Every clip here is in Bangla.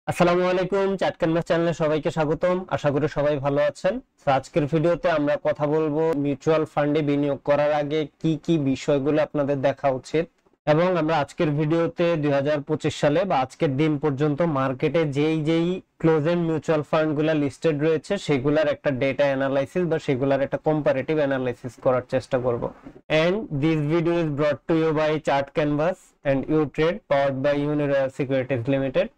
আসসালামু আলাইকুম, চাট ক্যানভাস চ্যানেলে সবাইকে স্বাগতম। আশা করি সবাই ভালো আছেন। তো আজকের ভিডিওতে আমরা কথা বলবো মিউচুয়াল ফান্ডে বিনিয়োগ করার আগে কি কি বিষয়গুলো আপনাদের দেখা উচিত, এবং আমরা আজকের ভিডিওতে 2025 সালে বা আজকের দিন পর্যন্ত মার্কেটে যেই যেই ক্লোজ এন্ড মিউচুয়াল ফান্ড গুলা লিস্টেড রয়েছে সেগুলার একটা ডেটা অ্যানালাইসিস বা সেগুলার একটা কম্পারেটিভ অ্যানালাইসিস করার চেষ্টা করব। And this video is brought to you by Chart Canvas and U Trade powered by Uniroyal Securities Limited.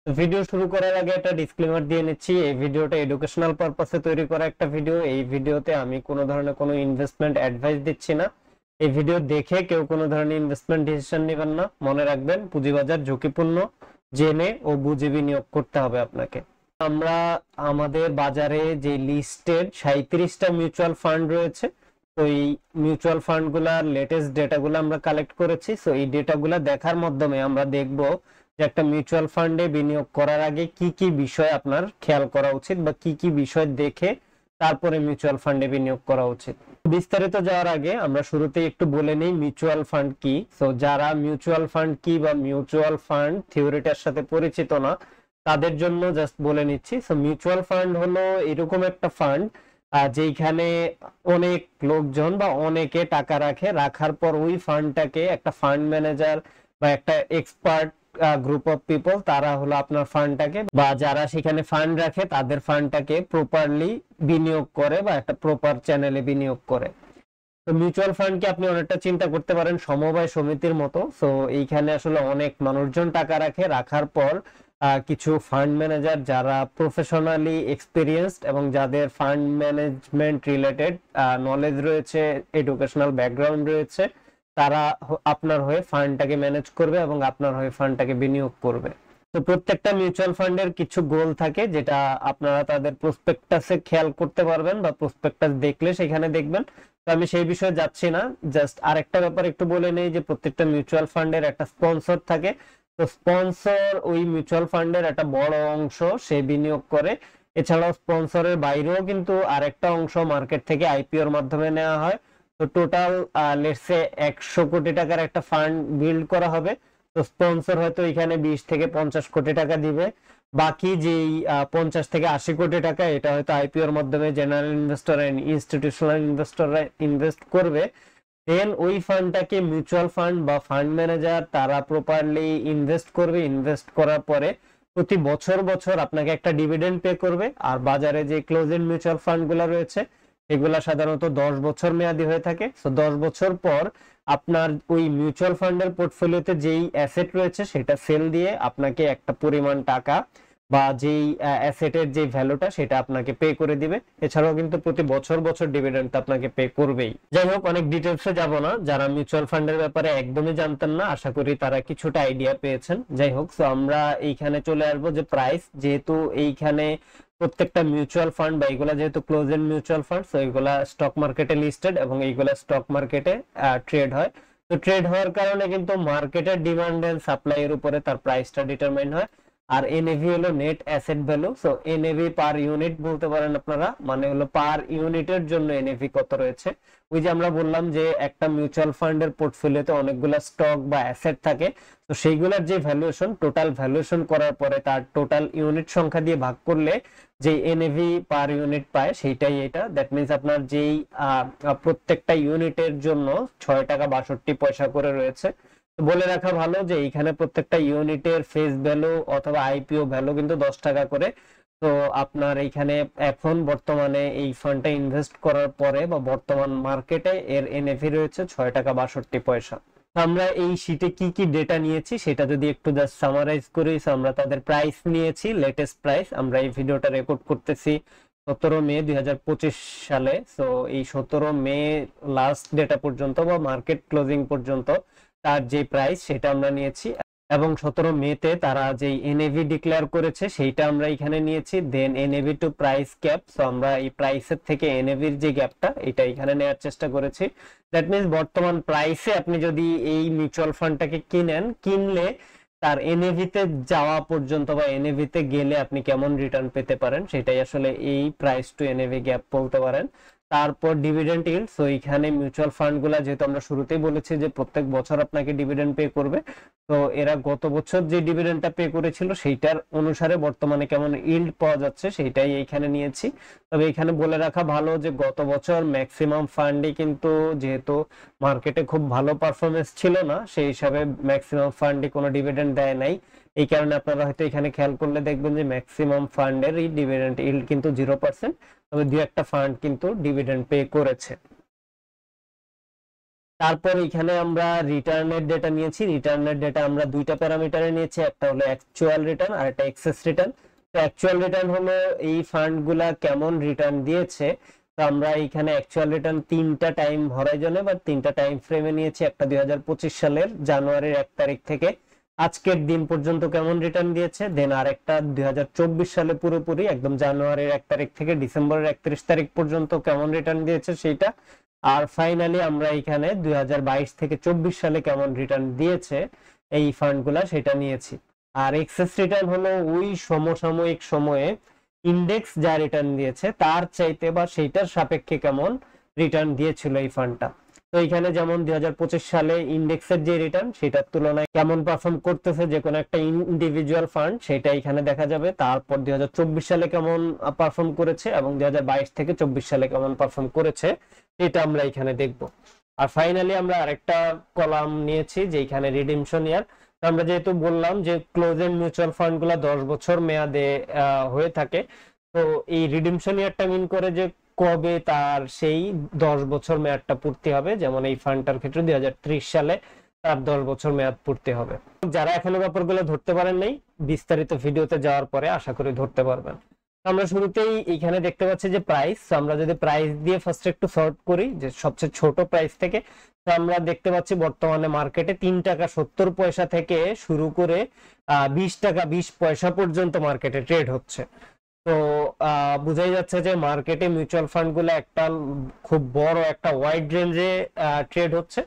Video শুরু করার আগে একটা ডিসক্লেমার দিয়ে নিচ্ছি, এই ভিডিওটা এডুকেশনাল পারপাসে তৈরি করা একটা ভিডিও। এই ভিডিওতে আমি কোনো ধরনের কোনো ইনভেস্টমেন্ট অ্যাডভাইস দিচ্ছি না। এই ভিডিও দেখে কেউ কোনো ধরনের ইনভেস্টমেন্ট ডিসিশন নেবেন না। মনে রাখবেন, পুঁজিবাজার ঝুঁকিপূর্ণ, জেনে ও বুঝে বিনিয়োগ করতে হবে আপনাকে। আমরা আমাদের বাজারে যে লিস্টেড 37টা মিউচুয়াল ফান্ড রয়েছে, তো এই মিউচুয়াল ফান্ড গুলার লেটেস্ট ডেটাগুলো আমরা কালেক্ট করেছি। তো এই ডেটাগুলো দেখার মাধ্যমে আমরা দেখব যে একটা মিউচুয়াল ফান্ডে বিনিয়োগ করার আগে কি কি বিষয় আপনার খেয়াল করা উচিত বা কি কি বিষয় দেখে তারপরে মিউচুয়াল ফান্ডে বিনিয়োগ করা উচিত। বিস্তারিত যাওয়ার আগে আমরা শুরুতেই একটু বলে নিই মিউচুয়াল ফান্ড কি। তো যারা মিউচুয়াল ফান্ড কি বা মিউচুয়াল ফান্ড থিওরিটার সাথে পরিচিত না, তাদের জন্য জাস্ট বলে নিচ্ছি। তো মিউচুয়াল ফান্ড হলো এরকম একটা ফান্ড যেখানে অনেক লোকজন বা অনেকে টাকা রাখে, রাখার পর ওই ফান্ডটাকে একটা ফান্ড ম্যানেজার বা একটা এক্সপার্ট গ্রুপ অফ পিপল, তারা হলো আপনার ফান্ডটাকে বা যারা সেখানে ফান্ড রাখে তাদের ফান্ডটাকে প্রপারলি বিনিয়োগ করে বা একটা প্রপার চ্যানেলে বিনিয়োগ করে। তো মিউচুয়াল ফান্ডকে আপনি অনেকটা চিন্তা করতে পারেন সমবায় সমিতির মতো। তো এইখানে আসলে অনেক মানুষজন টাকা রাখে, রাখার পর কিছু ফান্ড ম্যানেজার যারা প্রফেশনালি এক্সপিরিয়েন্সড এবং যাদের ফান্ড ম্যানেজমেন্ট রিলেটেড নলেজ রয়েছে, এডুকেশনাল ব্যাকগ্রাউন্ড রয়েছে, তারা আপনার হয়ে ফান্ডটাকে ম্যানেজ করবে এবং আপনার হয়ে ফান্ডটাকে বিনিয়োগ করবে। তো প্রত্যেকটা মিউচুয়াল ফান্ডের কিছু গোল থাকে, যেটা আপনারা তাদের প্রসপেক্টাসে খেয়াল করতে পারবেন বা প্রসপেক্টাস দেখলে সেখানে দেখবেন। তো আমি সেই বিষয়ে যাচ্ছি না, জাস্ট আরেকটা ব্যাপার একটু বলে নেই যে প্রত্যেকটা মিউচুয়াল ফান্ডের একটা স্পন্সর থাকে। তো স্পন্সর ওই মিউচুয়াল ফান্ডের একটা বড় অংশ সে বিনিয়োগ করে। এছাড়াও স্পন্সরের বাইরেও কিন্তু আরেকটা অংশ মার্কেট থেকে আইপিওর মাধ্যমে নেওয়া হয়। তো টোটাল লেটস সে 100 কোটি টাকার একটা ফান্ড বিল্ড করা হবে। তো স্পন্সর হয়তো এখানে 20 থেকে 50 কোটি টাকা দিবে। বাকি যেই 50 থেকে 80 কোটি টাকা, এটা হয়তো আইপিওর মাধ্যমে জেনারেল ইনভেস্টর এন্ড ইনস্টিটিউশনাল ইনভেস্টররা ইনভেস্ট করবে। দেন ওই ফান্ডটাকে মিউচুয়াল ফান্ড বা ফান্ড ম্যানেজার তারা প্রপারলি ইনভেস্ট করবে। ইনভেস্ট করার পরে প্রতি বছর বছর আপনাকে একটা ডিভিডেন্ড পে করবে। আর বাজারে যে ক্লোজ এন্ড মিউচুয়াল ফান্ড গুলা রয়েছে এগুলা সাধারণত 10 বছর মেয়াদি হয়ে থাকে। তো 10 বছর পর আপনার ওই মিউচুয়াল ফান্ডের পোর্টফোলিওতে যেই অ্যাসেট রয়েছে সেটা সেল দিয়ে আপনাকে একটা পরিমাণ টাকা বা যেই অ্যাসেটের যে ভ্যালুটা সেটা আপনাকে পে করে দিবে। এছাড়াও কিন্তু প্রতি বছর বছর ডিভিডেন্ড আপনাকে পে করবেই। যাই হোক, অনেক ডিটেলসে যাব না। যারা মিউচুয়াল ফান্ডের ব্যাপারে একদমই জানতেন না, আশা করি তারা কিছুটা আইডিয়া পেয়েছেন। যাই হোক, তো আমরা এইখানে চলে আসবো যে প্রাইস, যেহেতু এইখানে প্রত্যেকটা মিউচুয়াল ফান্ড বা এগুলা যেহেতু ক্লোজ এন্ড মিউচুয়াল ফান্ড, তো এগুলা স্টক মার্কেটে লিস্টেড এবং এইগুলা স্টক মার্কেটে ট্রেড হয়। তো ট্রেড হওয়ার কারণে কিন্তু মার্কেটের ডিমান্ড এন্ড সাপ্লাই এর উপরে তার প্রাইসটা ডিটারমাইন হয়। আর এনএভি হলো net asset value. So NAV per unit বলতে পারেন আপনারা, মানে হলো পার ইউনিটের জন্য এনএভি কত রয়েছে। ওই যে আমরা বললাম যে একটা মিউচুয়াল ফান্ডের পোর্টফোলিওতে অনেকগুলা স্টক বা অ্যাসেট থাকে, তো সেইগুলোর যে ভ্যালুয়েশন, টোটাল ভ্যালুয়েশন করার পরে তার টোটাল ইউনিট সংখ্যা দিয়ে ভাগ করলে যে এনএভি পার ইউনিট পায় সেইটাই এটা। দ্যাট মিনস আপনার যেই প্রত্যেকটা ইউনিটের জন্য 6 টাকা 62 পয়সা করে রয়েছে। বলে রাখা ভালো যে এইখানে প্রত্যেকটা ইউনিটের ফেস ভ্যালু অথবা আইপিও ভ্যালু কিন্তু 10 টাকা করে। তো আপনার এইখানে এখন বর্তমানে এই ফান্ডটা ইনভেস্ট করার পরে বা বর্তমান মার্কেটে এর এনএভি রয়েছে 6 টাকা 62 পয়সা। আমরা এই শীটে কি কি ডেটা নিয়েছি সেটা যদি একটু জাস্ট সামারাইজ করি। আমরা তাদের প্রাইস নিয়েছি, লেটেস্ট প্রাইস। আমরা এই ভিডিওটা রেকর্ড করতেছি 17 মে 2025 সালে। তো এই 17 মে লাস্ট ডেটা পর্যন্ত বা মার্কেট ক্লোজিং পর্যন্ত তার যে প্রাইস সেটা আমরা নিয়েছি, এবং 17 মেতে তারা যে এনএভি ডিক্লেয়ার করেছে সেইটা আমরা এখানে নিয়েছি। Then NAV to price gap, so আমরা এই প্রাইসের থেকে এনএভির যে গ্যাপটা এটা এখানে নেওয়ার চেষ্টা করেছি। দ্যাট মিনস বর্তমান প্রাইসে আপনি যদি এই মিউচুয়াল ফান্ডটাকে কিনলে তার এনএভিতে যাওয়া পর্যন্ত বা এনএভিতে গেলে আপনি কেমন রিটার্ন পেতে পারেন সেটাই আসলে এই প্রাইস টু এনএভি গ্যাপ বলতে পারেন। তারপর ডিভিডেন্ড ইল্ড। সো এখানে মিউচুয়াল ফান্ড গুলা, যেহেতু আমরা শুরুতেই বলেছি যে প্রত্যেক বছর আপনাকে ডিভিডেন্ড পে করবে, তো এরা গত বছর যে ডিভিডেন্ডটা পে করেছিল সেইটার অনুসারে বর্তমানে কেমন ইল্ড পাওয়া যাচ্ছে সেইটাই এইখানে নিয়েছি। তবে এখানে বলে রাখা ভালো যে গত বছর ম্যাক্সিমাম ফান্ডই কিন্তু, যেহেতু মার্কেটে খুব ভালো পারফরমেন্স ছিল না, সেই হিসাবে ম্যাক্সিমাম ফান্ডই কোনো ডিভিডেন্ড দেয় নাই। এই কারণে আপনারা হয়তো এখানে খেয়াল করলে দেখবেন যে ম্যাক্সিমাম ফান্ডের এই ডিভিডেন্ড ইল্ড কিন্তু 0%, তবে দুই একটা ফান্ড কিন্তু ডিভিডেন্ড পে করেছে। তারপর এখানে আমরা রিটার্নের ডেটা নিয়েছি। রিটার্নের ডেটা আমরা দুইটা প্যারামিটারে নিয়েছি, একটা হলো অ্যাকচুয়াল রিটার্ন আর একটা এক্সেস রিটার্ন। তো অ্যাকচুয়াল রিটার্ন হলো এই ফান্ডগুলা কেমন রিটার্ন দিয়েছে। তো আমরা এখানে অ্যাকচুয়াল রিটার্ন তিনটা টাইম হরাইজনে বা তিনটা টাইম ফ্রেমে নিয়েছি। একটা 2025 সালের জানুয়ারির 1 তারিখ থেকে আজকের দিন পর্যন্ত কেমন রিটার্ন দিয়েছে, দেন আরেকটা 2024 সালে পুরোপুরি একদম জানুয়ারির 1 তারিখ থেকে ডিসেম্বরের 31 তারিখ পর্যন্ত কেমন রিটার্ন দিয়েছে সেইটা, আর ফাইনালি আমরা এখানে 2022 থেকে 24 সালে কেমন রিটার্ন দিয়েছে এই ফান্ডগুলা সেটা নিয়েছি। আর এক্সেস রিটার্ন হলো ওই সমসাময়িক সময়ে ইন্ডেক্স যা রিটার্ন দিয়েছে তার চাইতে বা সেইটার সাপেক্ষে কেমন রিটার্ন দিয়েছিল এই ফান্ডটা। তো এখানে যেমন 2025 সালে ইন্ডেক্সের যে রিটার্ন সেটার তুলনায় কেমন পারফর্ম করতেছে যে কোনো একটা ইন্ডিভিজুয়াল ফান্ড সেটা এখানে দেখা যাবে। তারপর 2024 সালে কেমন পারফর্ম করেছে এবং 2022 থেকে 24 সালে কেমন পারফর্ম করেছে এটা আমরা এখানে দেখব। আর ফাইনালি আমরা আরেকটা কলাম নিয়েছি যে এখানে রিডিমশন ইয়ার। আমরা যেহেতু বললাম যে ক্লোজ এন্ড মিউচুয়াল ফান্ড গুলা 10 বছর মেয়াদে হয়ে থাকে, তো এই রিডিমশন ইয়ারটা মিন করে যে কবে তার সেই 10 বছর মেয়াদটা পূর্তি হবে। যেমন এই ফান্ডটার ক্ষেত্রে 2030 সালে তার 10 বছর মেয়াদ পূর্তি হবে। যারা এখনো ব্যাপারগুলো ধরতে পারেন নাই, বিস্তারিত ভিডিওতে যাওয়ার পরে আশা করি ধরতে পারবেন। আমরা শুরুতেই এখানে দেখতে পাচ্ছি যে প্রাইস, আমরা যদি প্রাইস দিয়ে ফার্স্ট একটু সর্ট করি যে সবচেয়ে ছোট প্রাইস থেকে, তো আমরা দেখতে পাচ্ছি বর্তমানে মার্কেটে 3 টাকা 70 পয়সা থেকে শুরু করে 20 টাকা 20 পয়সা পর্যন্ত মার্কেটে ট্রেড হচ্ছে। তো বোঝাই যাচ্ছে যে মার্কেটে মিউচুয়াল ফান্ড গুলো একটা খুব বড় একটা ওয়াইড রেঞ্জে ট্রেড হচ্ছে।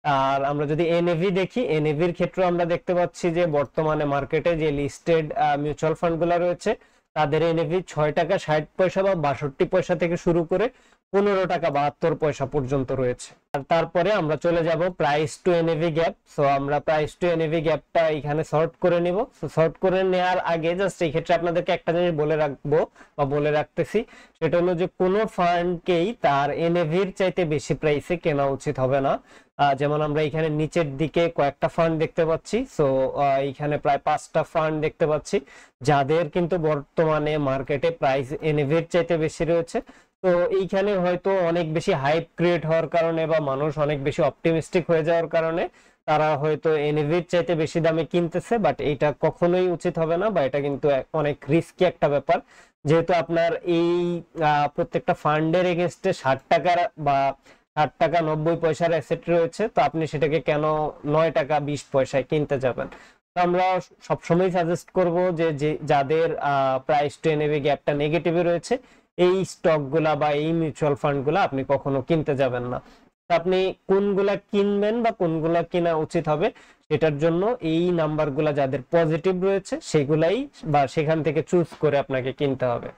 আর আমরা যদি এনএভি দেখি, এনএভির ক্ষেত্রে আমরা দেখতে পাচ্ছি যে বর্তমানে মার্কেটে যে লিস্টেড মিউচুয়াল ফান্ড গুলো রয়েছে তাদের এনএভি 6 টাকা 60 পয়সা বা 62 পয়সা থেকে শুরু করে 15 টাকা 72 পয়সা পর্যন্ত রয়েছে। আর তারপরে আমরা চলে যাব price to NAV gap. So আমরা প্রাইস টু এনএভি গ্যাপটা এখানে সর্ট করে নিব। সো সর্ট করে নেওয়ার আগে জাস্ট এই ক্ষেত্রে আপনাদেরকে একটা জিনিস বলে রাখবো বা বলে রাখতেছি, সেটা হলো যে কোনো ফান্ডকেই তার এনএভির চাইতে বেশি প্রাইসে কেনা উচিত হবে না। যেমন আমরা এখানে নিচের দিকে কয়েকটা ফান্ড দেখতে পাচ্ছি। সো এখানে প্রায় 5টা ফান্ড দেখতে পাচ্ছি যাদের কিন্তু বর্তমানে মার্কেটে প্রাইস এনএভির চাইতে বেশি রয়েছে। তো এইখানে হয়তো অনেক বেশি হাইপ ক্রিয়েট হওয়ার কারণে বা মানুষ অনেক বেশি অপটিমিস্টিক হয়ে যাওয়ার কারণে তারা হয়তো এনএভির চাইতে বেশি দামে কিনতেছে, বাট এটা কখনোই উচিত হবে না বা এটা কিন্তু অনেক রিস্কি একটা ব্যাপার। যেহেতু আপনার এই প্রত্যেকটা ফান্ডের এগেনস্টে 60 টাকার বা 60 টাকা 90 পয়সার অ্যাসেট রয়েছে, তো আপনি সেটাকে কেন 9 টাকা 20 পয়সায় কিনতে যাবেন। তো আমরা সবসময় সাজেস্ট করব যে যাদের প্রাইস টু এনএভি গ্যাপটা নেগেটিভে রয়েছে এই স্টক গুলা বা এই মিউচুয়াল ফান্ড গুলা আপনি কখনো কিনতে যাবেন না। আপনি কোনগুলা কিনবেন বা কোনগুলা কিনা উচিত হবে সেটার জন্য এই নাম্বারগুলা যাদের পজিটিভ রয়েছে সেগুলাই বা সেখান থেকে চুজ করে আপনাকে কিনতে হবে।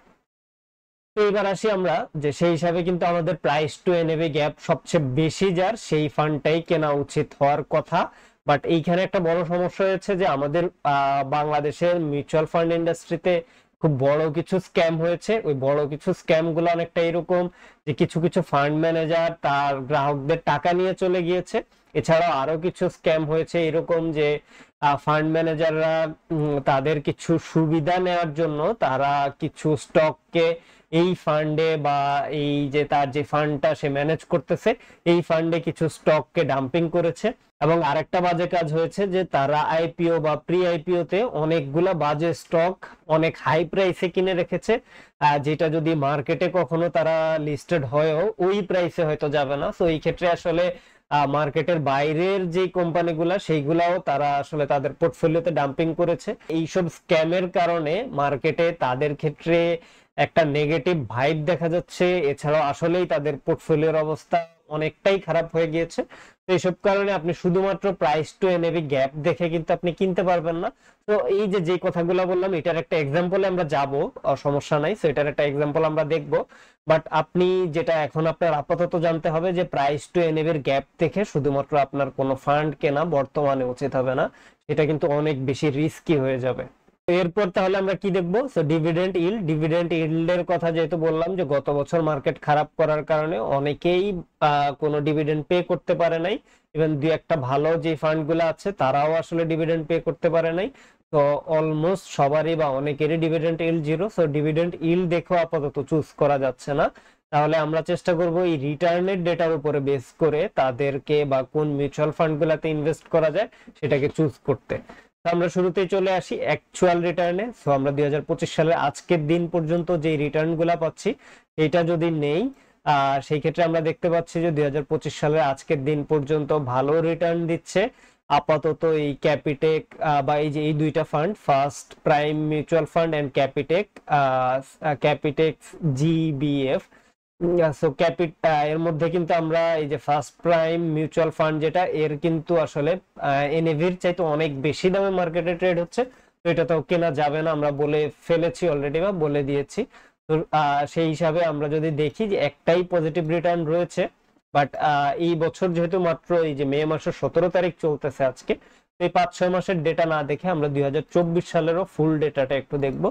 তো এবার আসি আমরা যে সেই হিসাবে কিন্তু আমাদের প্রাইস টু এনএভি গ্যাপ সবচেয়ে বেশি যার সেই ফান্ডটাই কেনা উচিত হওয়ার কথা। বাট এইখানে একটা বড় সমস্যা হয়েছে যে আমাদের বাংলাদেশের মিউচুয়াল ফান্ড ইন্ডাস্ট্রিতে খুব বড় কিছু স্ক্যাম হয়েছে। ওই বড় কিছু স্ক্যাম গুলো অনেকটা এরকম যে কিছু কিছু ফান্ড ম্যানেজার তার গ্রাহকদের টাকা নিয়ে চলে গিয়েছে। এছাড়াও আরো কিছু স্ক্যাম হয়েছে এরকম যে ফান্ড ম্যানেজাররা তাদের কিছু সুবিধা নেওয়ার জন্য তারা কিছু স্টককে এই ফান্ডে বা এই যে তার যে ফান্ডটা সে ম্যানেজ করতেছে এই ফান্ডে কিছু স্টককে ডাম্পিং করেছে। এবং আরেকটা বাজে কাজ হয়েছে যে তারা আইপিও বা প্রি আইপিও তে অনেকগুলা বাজে স্টক অনেক হাই প্রাইসে কিনে রেখেছে, যেটা যদি মার্কেটে কখনো তারা লিস্টেড হয়ও ওই প্রাইসে হয়তো যাবে না। তো এই ক্ষেত্রে আসলে মার্কেটের বাইরের যে কোম্পানিগুলা সেইগুলাও তারা আসলে তাদের পোর্টফোলিওতে ডাম্পিং করেছে। এইসব স্ক্যামের কারণে মার্কেটে তাদের ক্ষেত্রে একটা নেগেটিভ ভাইব দেখা যাচ্ছে। এছাড়াও আসলেই তাদের পোর্টফোলিওর অবস্থা অনেকটাই খারাপ হয়ে গিয়েছে। তো এইসব কারণে আপনি শুধুমাত্র প্রাইস টু এনএভি গ্যাপ দেখে কিন্তু আপনি কিনতে পারবেন না। তো এই যে কথাগুলো বললাম এটার একটা এক্সাম্পলে আমরা যাব, সমস্যা নাই, তো এটার একটা এক্সাম্পল আমরা দেখব। বাট আপনি যেটা এখন আপনার আপাতত জানতে হবে যে প্রাইস টু এনএভির গ্যাপ দেখে শুধুমাত্র আপনার কোনো ফান্ড কেনা বর্তমানে উচিত হবে না, সেটা কিন্তু অনেক বেশি রিস্কি হয়ে যাবে। এরপর তাহলে আমরা কি দেখবো? সো ডিভিডেন্ড ইল্ডের কথা যেহেতু বললাম যে গত বছর মার্কেট খারাপ করার কারণে অনেকেই কোনো ডিভিডেন্ড পে করতে পারে নাই, ইভেন দুই একটা ভালো যে ফান্ড গুলো আছে তারাও আসলে ডিভিডেন্ড পে করতে পারে নাই। তো অলমোস্ট সবারই বা অনেকেরই dividend yield zero. So dividend yield দেখেও আপাতত চুজ করা যাচ্ছে না। তাহলে আমরা চেষ্টা করব এই রিটার্নের ডেটার উপরে বেস করে তাদেরকে বা কোন মিউচুয়াল ফান্ড গুলাতে ইনভেস্ট করা যায় সেটাকে চুজ করতে। আমরা শুরুতেই চলে আসি অ্যাকচুয়াল রিটার্নে। সো আমরা 2025 সালের আজকের দিন পর্যন্ত যে রিটার্ন গুলা পাচ্ছি এটা যদি নেই, সেই ক্ষেত্রে আমরা দেখতে পাচ্ছি যে 2025 সালের আজকের দিন পর্যন্ত ভালো রিটার্ন দিচ্ছে আপাতত এই ক্যাপিটেক বা এই যে এই দুইটা fund, first prime mutual fund and Capitec GBF. So এর মধ্যে কিন্তু আমরা এই যে ফার্স্ট প্রাইম মিউচুয়াল ফান্ড যেটা, এর কিন্তু আসলে এনএভির চাইতে অনেক বেশি দামে মার্কেটে ট্রেড হচ্ছে। তো এটা তো কেনা যাবে না, আমরা বলে ফেলেছি অলরেডি বা বলে দিয়েছি। তো সেই হিসাবে আমরা যদি দেখি যে একটাই পজিটিভ রিটার্ন রয়েছে, বাট এই বছর যেহেতু মাত্র এই যে মে মাসের 17 তারিখ চলতেছে আজকে, এই 5-6 মাসের ডেটা না দেখে আমরা 2024 সালেরও ফুল ডেটাটা একটু দেখবো।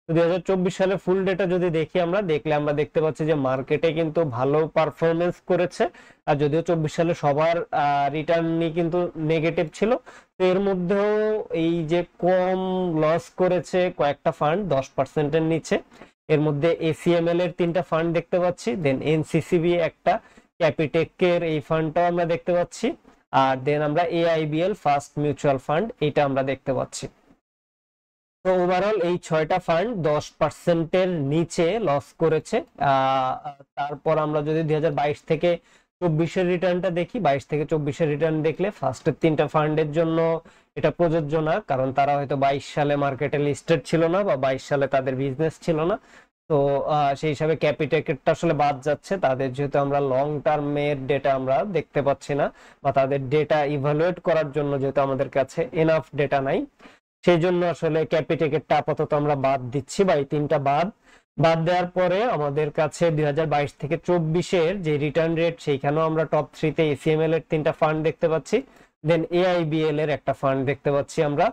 2024 সালে ফুল ডেটা যদি দেখি আমরা দেখতে পাচ্ছি যে মার্কেটে কিন্তু ভালো পারফরমেন্স করেছে। আর যদিও 24 সালে সবার রিটার্নই কিন্তু নেগেটিভ ছিল, তো এর মধ্যেও এই যে কম লস করেছে কয়েকটা ফান্ড 10%-এর নিচে। এর মধ্যে এসিএমএল এর 3টা ফান্ড দেখতে পাচ্ছি, দেন এনসিসিবি একটা, ক্যাপিটেকের এই ফান্ডটাও আমরা দেখতে পাচ্ছি, আর দেন আমরা এআইবিএল ফার্স্ট মিউচুয়াল ফান্ড এটা আমরা দেখতে পাচ্ছি। তো ওভারঅল এই 6টা ফান্ড 10%-এর নিচে লস করেছে। তারপর আমরা যদি 2022 থেকে 24-এর রিটার্নটা দেখি, 22 থেকে 24-এর রিটার্ন দেখলে ফার্স্টের 3টা ফান্ডের জন্য এটা প্রযোজ্য না, কারণ তারা হয়তো 22 সালে মার্কেটে লিস্টেড ছিল না বা 22 সালে তাদের বিজনেস ছিল না। তো সেই হিসাবে ক্যাপিটেকেটটা আসলে বাদ যাচ্ছে, তাদের যেহেতু আমরা লং টার্মের ডেটা আমরা দেখতে পাচ্ছি না, বা তাদের ডেটা ইভালুয়েট করার জন্য যেহেতু আমাদের কাছে এনাফ ডেটা নাই, সেই জন্য আসলে ক্যাপিটেকেটটা আপাতত আমরা বাদ দিচ্ছি। বা এই 3টা বাদ দেওয়ার পরে আমাদের কাছে 2022 থেকে 24-এর যে রিটার্ন রেট, সেইখানেও আমরা টপ 3-তে এসিএমএল এর 3টা ফান্ড দেখতে পাচ্ছি, দেন এআইবিএল এর একটা ফান্ড দেখতে পাচ্ছি আমরা,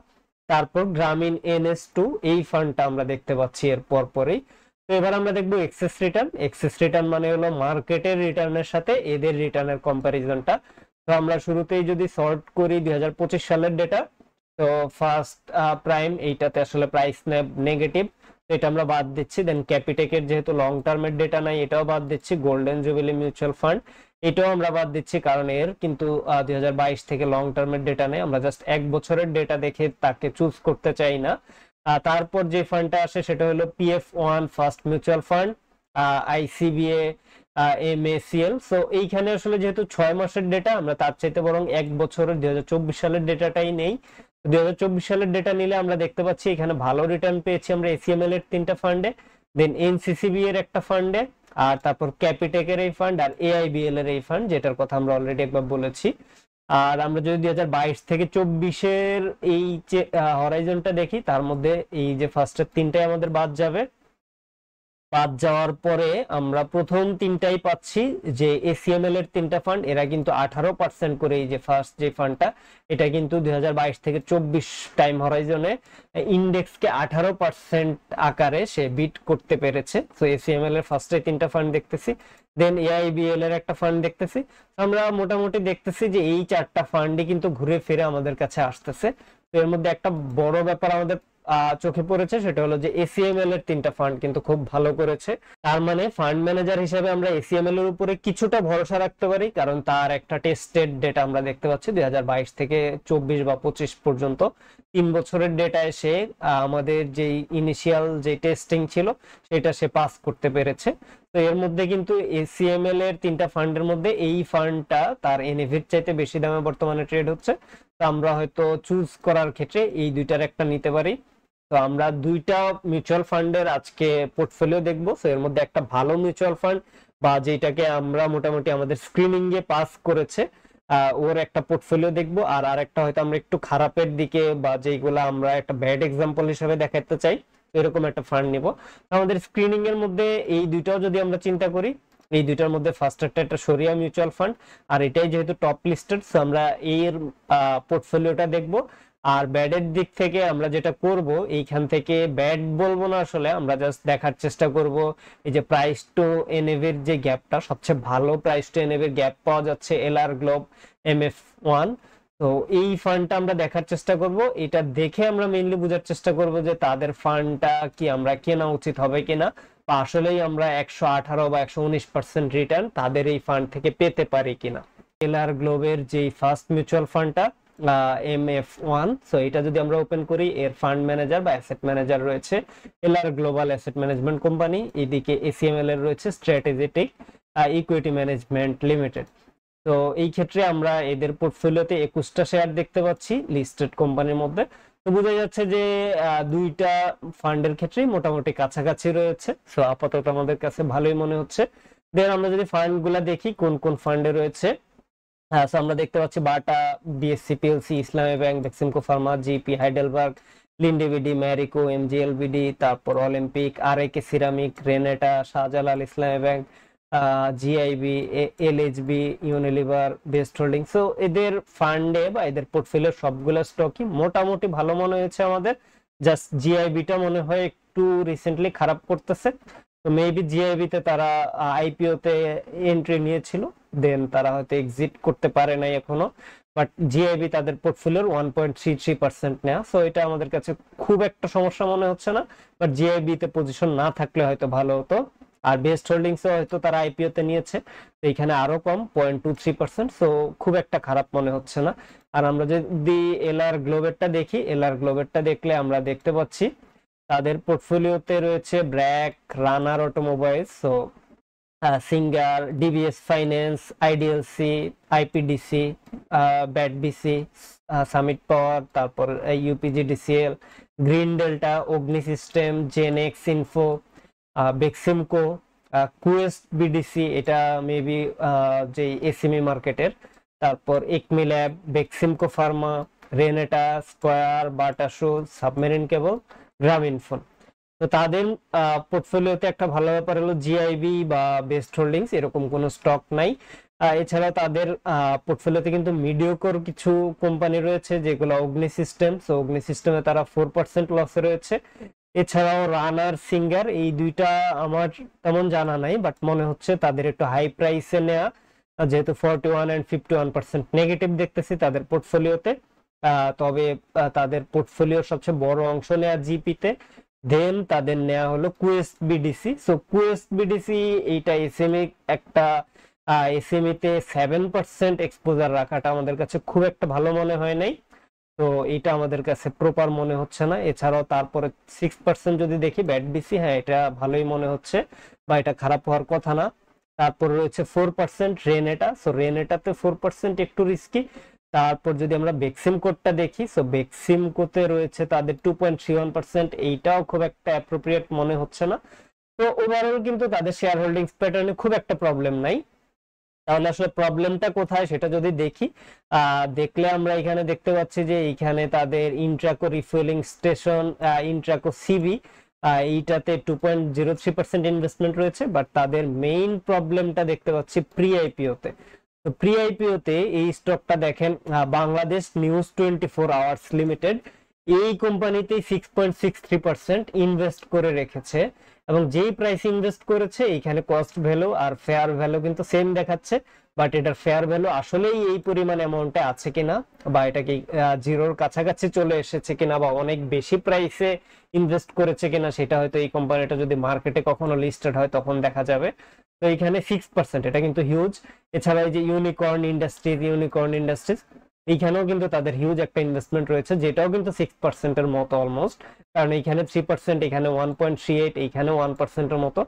তারপর গ্রামীণ NS2 এই ফান্ডটা আমরা দেখতে পাচ্ছি এর পরেই। তো এবার আমরা দেখবো এক্সেস রিটার্ন মানে হলো মার্কেটের রিটার্নের সাথে এদের রিটার্নের কম্পারিজনটা। তো আমরা শুরুতেই যদি সর্ট করি 2025 সালের ডেটা, তো ফার্স্ট প্রাইম এইটাতে আসলে প্রাইস নেগেটিভ, তো এটা আমরা বাদ দিচ্ছি। দেন ক্যাপিটেকের যেহেতু লং টার্মের ডেটা নাই এটাও বাদ দিচ্ছি। গোল্ডেন জুবিলি মিউচুয়াল ফান্ড এটাও আমরা বাদ দিচ্ছি, কারণ এর কিন্তু 2022 থেকে লং টার্মের ডেটা নেই, আমরা জাস্ট 1 বছরের ডেটা দেখে তাকে চুজ করতে চাই না। তারপর যে ফান্ডটা আসে সেটা হলো PF1 first mutual fund, ICBA, MACL। So এইখানে আসলে যেহেতু 6 মাসের ডেটা, আমরা তার চাইতে বরং 1 বছরের 2024 সালের ডেটাটাই নেই। 2024 সালের ডেটা নিলে আমরা দেখতে পাচ্ছি এখানে ভালো রিটার্ন পেয়েছি আমরা এসিএমএল এর 3টা ফান্ডে, দেন এনসিসিবি এর একটা ফান্ডে, আর তারপর ক্যাপিটেকের এই ফান্ড আর এআইবিএল এর এই ফান্ড, যেটার কথা আমরা অলরেডি একবার বলেছি। আর আমরা যদি 2022 থেকে 24-এর এই যে হরাইজনটা দেখি, তার মধ্যে এই যে ফার্স্টের 3টাই আমাদের বাদ যাবে। বাদ যাওয়ার পরে আমরা প্রথম 3টাই পাচ্ছি যে এসিএমএল এর 3টা ফান্ড, এরা কিন্তু 18% করে, এই যে ফার্স্ট যে ফান্ডটা এটা কিন্তু 2022 থেকে 24 টাইম হরাইজনে ইন্ডেক্সকে 18% আকারে সে বিট করতে পেরেছে। তো এসিএমএল এর ফার্স্টে 3টা ফান্ড দেখতেছি, দেন এআইবিএল এর একটা ফান্ড দেখতেছি। আমরা মোটামুটি দেখতেছি যে এই 4টা ফান্ডই কিন্তু ঘুরে ফিরে আমাদের কাছে আসতেছে। তো এর মধ্যে একটা বড় ব্যাপার আমাদের চোখে পড়েছে, সেটা হলো যে এসিএমএল এর 3টা ফান্ড কিন্তু খুব ভালো করেছে। তার মানে ফান্ড ম্যানেজার হিসেবে আমরা এসিএমএল এর উপরে কিছুটা ভরসা রাখতে পারি, কারণ তার একটা টেস্টেড ডেটা আমরা দেখতে পাচ্ছি 2022 থেকে 24 বা 25 পর্যন্ত 3 বছরের ডেটা এসে আমাদের যে ইনিশিয়াল যে টেস্টিং ছিল সেটা সে পাস করতে পেরেছে। তো এর মধ্যে কিন্তু এসিএমএল এর 3টা ফান্ডের মধ্যে এই ফান্ডটা তার এনএভির চাইতে বেশি দামে বর্তমানে ট্রেড হচ্ছে। তো আমরা হয়তো চুজ করার ক্ষেত্রে এই দুইটার একটা নিতে পারি। তো আমরা 2টা মিউচুয়াল ফান্ডের আজকে পোর্টফোলিও দেখবো। তো এর মধ্যে একটা ভালো মিউচুয়াল ফান্ড বা যেটাকে আমরা মোটামুটি আমাদের স্ক্রিনিং এ পাস করেছে, ওর একটা পোর্টফোলিও দেখবো, আর আরেকটা হয়তো আমরা একটু খারাপের দিকে বা যেগুলো আমরা একটা ব্যাড এক্সাম্পল হিসেবে দেখাতে চাই এরকম একটা ফান্ড নিব। আমাদের স্ক্রিনিং এর মধ্যে এই দুইটাও যদি আমরা চিন্তা করি, এই দুইটার মধ্যে ফার্স্টারটা একটা সরিয়া মিউচুয়াল ফান্ড, আর এটাই যেহেতু টপ লিস্টেড, আমরা এর পোর্টফোলিওটা দেখব। আর ব্যাডের দিক থেকে আমরা যেটা করব, এইখান থেকে ব্যাড বলবো না, আসলে আমরা জাস্ট দেখার চেষ্টা করব এই যে প্রাইস টু এনএভ এর যে গ্যাপটা, সবচেয়ে ভালো প্রাইস টু এনএভ এর গ্যাপ পাওয়া যাচ্ছে এলআর গ্লোব MF1। তো এই ফান্ডটা আমরা দেখার চেষ্টা করব, এটা দেখে আমরা মেইনলি বোঝার চেষ্টা করব যে তাদের ফান্ডটা কি আমরা কেনা উচিত হবে কিনা, বা আসলেই আমরা 118 বা 119% রিটার্ন তাদের এই ফান্ড থেকে পেতে পারি কিনা। এলআর গ্লোবের যে ফার্স্ট মিউচুয়াল ফান্ডটা MF1, সো এটা যদি আমরা ওপেন করি, এর ফান্ড ম্যানেজার বা অ্যাসেট ম্যানেজার রয়েছে LR global asset management company, এদিকে ACML এর রয়েছে স্ট্র্যাটেজিক ইকুইটি ম্যানেজমেন্ট লিমিটেড। তো এই ক্ষেত্রে আমরা এদের পোর্টফোলিওতে 21টা শেয়ার দেখতে পাচ্ছি লিস্টেড কোম্পানির মধ্যে। তো বোঝা যাচ্ছে যে দুইটা ফান্ডের ক্ষেত্রেই মোটামুটি কাছাকাছি রয়েছে, সো আপাতত আমাদের কাছে ভালোই মনে হচ্ছে। দেন আমরা যদি ফান্ড গুলা দেখি কোন কোন ফান্ডে রয়েছে, সো আমরা দেখতে পাচ্ছি Bata, BSC PLC, Islami bank, Beximco pharma, GP, Heidelberg, Linde BD, Marico, MGLBD, তারপর Olympic, RAK ceramic, Renata, Shahjalal, Islami bank, GIB, LHB, Unilever, best holding. So এদের ফান্ডে বা এদের পোর্টফোলিও সবগুলো স্টকই মোটামুটি ভালো মনে হয়েছে আমাদের। জাস্ট GIBটা মনে হয় একটু রিসেন্টলি খারাপ করতেছে, তো মেবি GIB তে তারা IPO তে এন্ট্রি নিয়েছিল, দেন তারা হয়তো এক্সিট করতে পারে নাই এখনো, বাট GIB তাদের পোর্টফোলিওর 1.33% নেয়া, সো এটা আমাদের কাছে খুব একটা সমস্যা মনে হচ্ছে না, বাট GIB তে পজিশন না থাকলে হয়তো ভালো হতো। আর বেস্ট হোল্ডিংস হয়তো তারা IPO তে নিয়েছে, তো এখানে আরো কম 0.23%, সো খুব একটা খারাপ মনে হচ্ছে না। আর আমরা যদি এলআর গ্লোবেরটা দেখি, এলআর গ্লোবেরটা দেখলে আমরা দেখতে পাচ্ছি তাদের পোর্টফোলিওতে রয়েছে BRAC, runner automobiles, so Singer, DBS finance, IDLC, IPDC, BATBC, Summit power, তারপর UPGDCL, Green Delta, Agni system, Genex info, Beximco, Quest BDC, এটা মেবি যে এসএমই মার্কেটের, তারপর Acme lab, Beximco pharma, Renata, Square, Bata shoes, submarine cable, Grameenphone. তো তাদের পোর্টফোলিওতে একটা ভালো ব্যাপার হলো GIB বা বেস্ট হোল্ডিংস এরকম কোনো স্টক নাই। এছাড়া তাদের পোর্টফোলিওতে কিন্তু মিডিওকর কিছু কোম্পানি রয়েছে, যেগুলো অগ্নি সিস্টেম, সো অগ্নি সিস্টেমে তারা 4% লসে রয়েছে। এছাড়াও রানার, সিঙ্গার, এই দুইটা আমার তেমন জানা নাই, বাট মনে হচ্ছে তাদের একটু হাই প্রাইসে নেয়া, যেহেতু 41 and 51% নেগেটিভ দেখতেছি তাদের পোর্টফোলিওতে। তবে তাদের পোর্টফোলিওর সবচেয়ে বড় অংশ নেয়া জিপিতে, দেন তাদের নেওয়া হলো quest BDC। So quest BDC এইটা এসএমই একটা, এসএমই তে 7% এক্সপোজার রাখাটা আমাদের কাছে খুব একটা ভালো মনে হয় নাই, তো এটা আমাদের কাছে প্রপার মনে হচ্ছে না। এছাড়াও তারপরে 6% যদি দেখি ব্যাটবিসি, হ্যাঁ এটা ভালোই মনে হচ্ছে বা এটা খারাপ হওয়ার কথা না। তারপর রয়েছে 4% রেনেটা, সো রেনেটাতে 4% একটু রিস্কি। তারপর যদি আমরা বেক্সিমকোটা দেখি, সো বেক্সিমকোতে রয়েছে তাদের 2.31%, এইটাও খুব একটা অ্যাপ্রোপ্রিয়েট মনে হচ্ছে না। তো ওভারঅল কিন্তু তাদের শেয়ার হোল্ডিংস প্যাটার্নে খুব একটা প্রবলেম নাই। তাহলে আসলে প্রবলেমটা কোথায় সেটা যদি দেখি, দেখলে আমরা এখানে দেখতে পাচ্ছি যে এইখানে তাদের Intraco refuelling station, Intraco CB, এইটাতে 2.03% ইনভেস্টমেন্ট রয়েছে, বাট তাদের মেইন প্রবলেমটা দেখতে পাচ্ছি প্রি আইপিওতে। তো প্রি আইপিওতে এই স্টকটা দেখেন, বাংলাদেশ নিউজ 24 আওয়ার্স লিমিটেড, এই কোম্পানিতে 6.63% ইনভেস্ট করে রেখেছে, এবং যেই প্রাইস ইনভেস্ট করেছে এইখানে কস্ট ভ্যালু আর ফেয়ার ভ্যালু কিন্তু সেম দেখাচ্ছে, বাট এটার ফেয়ার ভ্যালু আসলেই এই পরিমাণ অ্যামাউন্টে আছে কিনা, বা এটা কি জিরোর কাছাকাছি চলে এসেছে কিনা, বা অনেক বেশি প্রাইসে ইনভেস্ট করেছে কিনা, সেটা হয়তো এই কোম্পানিটা যদি মার্কেটে কখনো লিস্টেড হয় তখন দেখা যাবে। তো এখানে 6%, এটা কিন্তু হিউজ। এছাড়া এই যে ইউনিকর্ন ইন্ডাস্ট্রিজ, এইখানেও কিন্তু তাদের হিউজ একটা ইনভেস্টমেন্ট রয়েছে, যেটাও কিন্তু 6% এর মতো অলমোস্ট, কারণ এইখানে 3%, এখানে 1.38, এইখানে 1% মতো।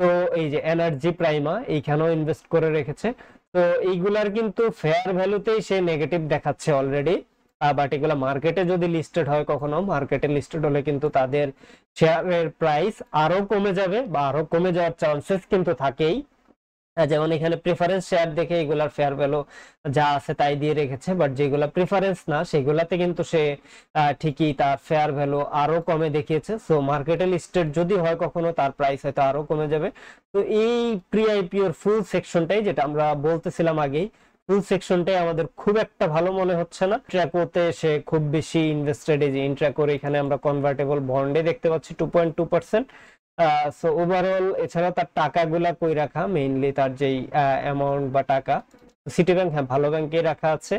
তো এই যে এনার্জি প্রাইমা, এইখানেও ইনভেস্ট করে রেখেছে। তো এইগুলার কিন্তু ফেয়ার ভ্যালুতেই সে নেগেটিভ দেখাচ্ছে অলরেডি, বাট এগুলো মার্কেটে যদি লিস্টেড হয়, কখনো মার্কেটে লিস্টেড হলে কিন্তু তাদের শেয়ারের প্রাইস আরো কমে যাবে, বা আরো কমে যাওয়ার চান্সেস কিন্তু থাকেই। যেমন এখানে প্রেফারেন্স শেয়ার দেখে এগুলার ফেয়ার ভ্যালু যা আছে তাই দিয়ে রেখেছে, বাট যেগুলা প্রেফারেন্স না সেগুলাতে কিন্তু সে ঠিকই তার ফেয়ার ভ্যালু আরো কমে দেখিয়েছে। সো মার্কেটে লিস্টেড যদি হয় কখনো, তার প্রাইস হয়তো আরো কমে যাবে। তো এই প্রি আইপিওর ফুল সেকশনটাই, যেটা আমরা বলতেছিলাম আগেই, ফুল সেকশনটাই আমাদের খুব একটা ভালো মনে হচ্ছে না। ট্র্যাকোতে সে খুব বেশি ইনভেস্টেড, এই যে ইন্ট্রাকোর এখানে আমরা কনভার্টেবল বন্ডে দেখতে পাচ্ছি 2.2%। সো ওভারঅল এছাড়া তার টাকাগুলা কই রাখা, মেইনলি তার যেই অ্যামাউন্ট বা টাকা, সিটি ব্যাংক, হ্যাঁ ভালো ব্যাংকে রাখা আছে,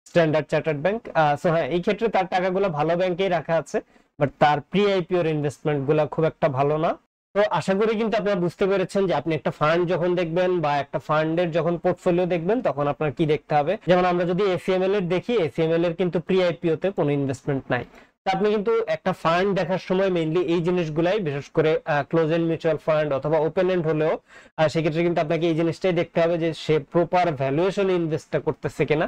স্ট্যান্ডার্ড চার্টার্ড ব্যাংক। সো হ্যাঁ এই ক্ষেত্রে তার টাকাগুলো ভালো ব্যাংকেই রাখা আছে, বাট তার প্রি আইপিওর ইনভেস্টমেন্ট গুলা খুব একটা ভালো না। তো আশা করি কিন্তু আপনারা বুঝতে পেরেছেন যে আপনি একটা ফান্ড যখন দেখবেন বা একটা ফান্ডের যখন পোর্টফোলিও দেখবেন তখন আপনার কি দেখতে হবে। যেমন আমরা যদি এসিএমএল এর দেখি, এসিএমএল এর কিন্তু প্রি আইপিও তে কোনো ইনভেস্টমেন্ট নাই। আপনি কিন্তু একটা ফান্ড দেখার সময় মেইনলি এই জিনিসগুলাই, বিশেষ করে ক্লোজ এন্ড মিউচুয়াল ফান্ড অথবা ওপেন এন্ড হলেও সেক্ষেত্রে কিন্তু আপনাকে এই জিনিসটাই দেখতে হবে যে সে প্রপার ভ্যালুয়েশন ইনভেস্টটা করতেছে কিনা,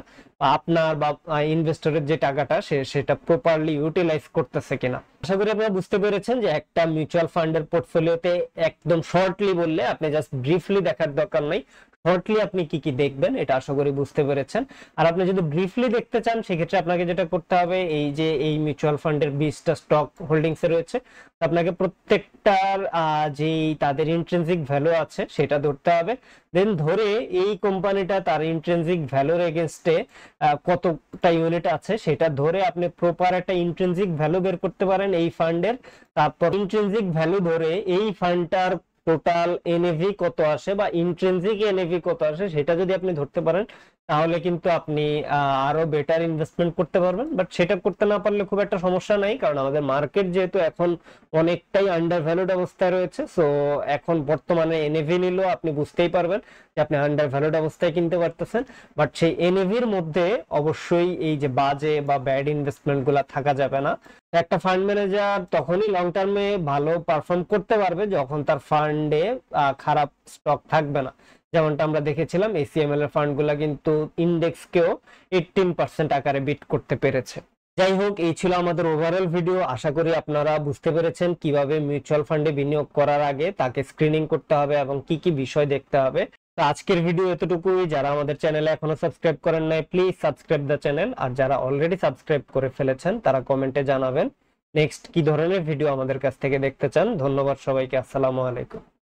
আপনার বা ইনভেস্টরের যে টাকাটা সেটা প্রপারলি ইউটিলাইজ করতেছে কিনা। আশা করি আপনারা বুঝতে পেরেছেন যে একটা মিউচুয়াল ফান্ডের পোর্টফোলিওতে একদম শর্টলি বললে, আপনি জাস্ট ব্রিফলি দেখার দরকার নাই, শর্টলি আপনি কি কি দেখবেন এটা আশা করি বুঝতে পেরেছেন। আর আপনি যদি ব্রিফলি দেখতে চান সেক্ষেত্রে আপনাকে যেটা করতে হবে, এই যে এই মিউচুয়াল ফান্ডের 20টা স্টক হোল্ডিংস এ রয়েছে, আপনাকে প্রত্যেকটার যেই তাদের ইন্ট্রিনসিক ভ্যালু আছে সেটা ধরতে হবে। দেন ধরে এই কোম্পানিটা তার ইন্ট্রিনসিক ভ্যালুর এগেইনস্টে কতটা ইউনিট আছে সেটা ধরে আপনি প্রপার একটা ইন্ট্রিনসিক ভ্যালু বের করতে পারেন এই ফান্ডের। তারপর ইন্ট্রিনসিক ভ্যালু ধরে এই ফান্ডটার টোটাল এনএভি কত আসে বা ইন্ট্রিনসিক এনএভি কত আসে সেটা যদি আপনি ধরতে পারেন, তাহলে কিন্তু আপনি আরো বেটার ইনভেস্টমেন্ট করতে পারবেন। বাট সেটা করতে না পারলে খুব একটা সমস্যা নাই, কারণ আমাদের মার্কেট যেহেতু এখন অনেকটাই আন্ডার ভ্যালুড অবস্থায় রয়েছে। সো এখন বর্তমানে এনএভি নিলেও আপনি বুঝতেই পারবেন যে আপনি আন্ডার ভ্যালুড অবস্থায় কিনতে পারতেছেন। বাট সেই এনএভির মধ্যে অবশ্যই এই যে বাজে বা ব্যাড ইনভেস্টমেন্ট গুলা থাকা যাবে না। একটা ফান্ড ম্যানেজার তখনই লং টার্মে ভালো পারফর্ম করতে পারবে যখন তার ফান্ডে খারাপ স্টক থাকবে না। যেমনটা আমরা দেখেছিলাম এসিএমএল এর ফান্ড গুলা কিন্তু ইন্ডেক্সকেও 18% আকারে বিট করতে পেরেছে। যাই হোক, এই ছিল আমাদের ওভারঅল ভিডিও। আশা করি আপনারা বুঝতে পেরেছেন কিভাবে মিউচুয়াল ফান্ডে বিনিয়োগ করার আগে তাকে স্ক্রিনিং করতে হবে এবং কি কি বিষয় দেখতে হবে। তো আজকের ভিডিও এতটুকুই। যারা আমাদের চ্যানেলে এখনো সাবস্ক্রাইব করেন নাই, প্লিজ সাবস্ক্রাইব দ্য চ্যানেল। আর যারা অলরেডি সাবস্ক্রাইব করে ফেলেছেন তারা কমেন্টে জানাবেন নেক্সট কি ধরনের ভিডিও আমাদের কাছ থেকে দেখতে চান। ধন্যবাদ সবাইকে, আসসালামু আলাইকুম।